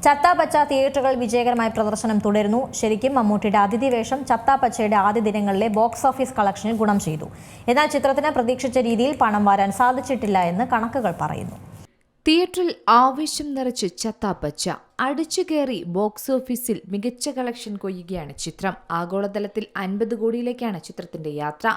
ചത്താപച്ച തിയേറ്ററുകൾ വിജയകരമായി പ്രദർശനം തുടരുന്നു. ശരിക്കും മമ്മൂട്ടിയുടെ അതിഥി വേഷം ചത്താപച്ചയുടെ ആദ്യ ദിനങ്ങളിലെ ബോക്സ് ഓഫീസ് കളക്ഷനിൽ ഗുണം ചെയ്തു. എന്നാൽ ചിത്രത്തിന് പ്രതീക്ഷിച്ച രീതിയിൽ പണം വാരാൻ സാധിച്ചിട്ടില്ല എന്ന് കണക്കുകൾ പറയുന്നു. തിയേറ്ററിൽ ആവേശം നിറച്ച് ചത്താപച്ച അടിച്ചുകയറി ബോക്സ് ഓഫീസിൽ മികച്ച കളക്ഷൻ കൊയ്യുകയാണ് ചിത്രം. ആഗോളതലത്തിൽ 50 കോടിയിലേക്കാണ് ചിത്രത്തിന്റെ യാത്ര.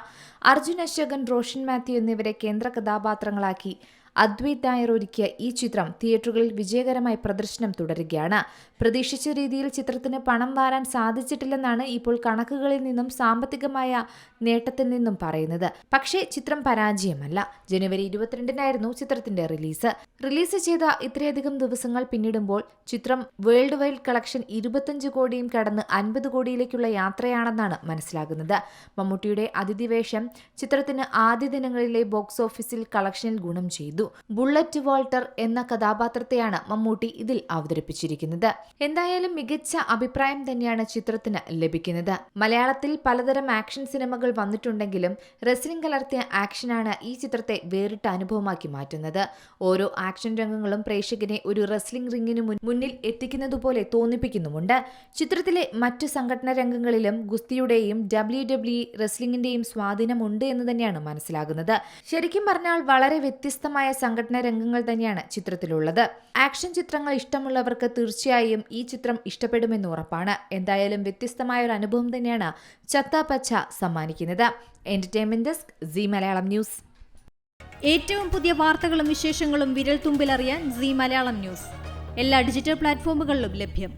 അർജുൻ അശോകൻ, റോഷൻ മാത്യു എന്നിവരെ കേന്ദ്ര കഥാപാത്രങ്ങളാക്കി അദ്വൈത് നായർ ഒരുക്കിയ ഈ ചിത്രം തിയേറ്ററുകളിൽ വിജയകരമായി പ്രദർശനം തുടരുകയാണ്. പ്രതീക്ഷിച്ച രീതിയിൽ ചിത്രത്തിന് പണം വാരാൻ സാധിച്ചിട്ടില്ലെന്നാണ് ഇപ്പോൾ കണക്കുകളിൽ നിന്നും സാമ്പത്തികമായ നേട്ടത്തിൽ നിന്നും പറയുന്നത്. പക്ഷേ ചിത്രം പരാജയമല്ല. ജനുവരി 22-നായിരുന്നു ചിത്രത്തിന്റെ റിലീസ് ചെയ്ത ഇത്രയധികം ദിവസങ്ങൾ പിന്നിടുമ്പോൾ ചിത്രം വേൾഡ് വൈഡ് കളക്ഷൻ 25 കോടിയും കടന്ന് 50 കോടിയിലേക്കുള്ള യാത്രയാണെന്നാണ് മനസ്സിലാകുന്നത്. മമ്മൂട്ടിയുടെ അതിഥി വേഷം ചിത്രത്തിന് ആദ്യ ദിനങ്ങളിലെ ബോക്സ് ഓഫീസിൽ കളക്ഷനിൽ ഗുണം ചെയ്തു. ബുള്ളറ്റ് വാൾട്ടർ എന്ന കഥാപാത്രത്തെയാണ് മമ്മൂട്ടി ഇതിൽ അവതരിപ്പിച്ചിരിക്കുന്നത്. എന്തായാലും മികച്ച അഭിപ്രായം തന്നെയാണ് ചിത്രത്തിന് ലഭിക്കുന്നത്. മലയാളത്തിൽ പലതരം ആക്ഷൻ സിനിമകൾ വന്നിട്ടുണ്ടെങ്കിലും റെസ്ലിംഗ് കലർത്തിയ ആക്ഷനാണ് ഈ ചിത്രത്തെ വേറിട്ട അനുഭവമാക്കി മാറ്റുന്നത്. ഓരോ ആക്ഷൻ രംഗങ്ങളും പ്രേക്ഷകനെ ഒരു റെസ്ലിംഗ് റിംഗിന് മുന്നിൽ എത്തിക്കുന്നതുപോലെ തോന്നിപ്പിക്കുന്നുമുണ്ട്. ചിത്രത്തിലെ മറ്റു സംഘടന രംഗങ്ങളിലും ഗുസ്തിയുടെയും WWE റെസ്ലിംഗിന്റെയും സ്വാധീനമുണ്ട് എന്ന് തന്നെയാണ് മനസ്സിലാകുന്നത്. ശരിക്കും പറഞ്ഞാൽ വളരെ വ്യത്യസ്തമായ സംഘടന രംഗങ്ങൾ തന്നെയാണ് ചിത്രത്തിലുള്ളത്. ആക്ഷൻ ചിത്രങ്ങൾ ഇഷ്ടമുള്ളവർക്ക് തീർച്ചയായും ഈ ചിത്രം ഇഷ്ടപ്പെടുമെന്ന് ഉറപ്പാണ്. എന്തായാലും വ്യത്യസ്തമായ ഒരു അനുഭവം തന്നെയാണ് ചത്താപച്ച സമ്മാനിക്കുന്നത്. Entertainment desk, Zee Malayalam news. ഏറ്റവും പുതിയ വാർത്തകളും വിശേഷങ്ങളും വിരൽ തുമ്പിലറിയാൻ സീ മലയാളം ന്യൂസ് എല്ലാ ഡിജിറ്റൽ പ്ലാറ്റ്ഫോമുകളിലും ലഭ്യം.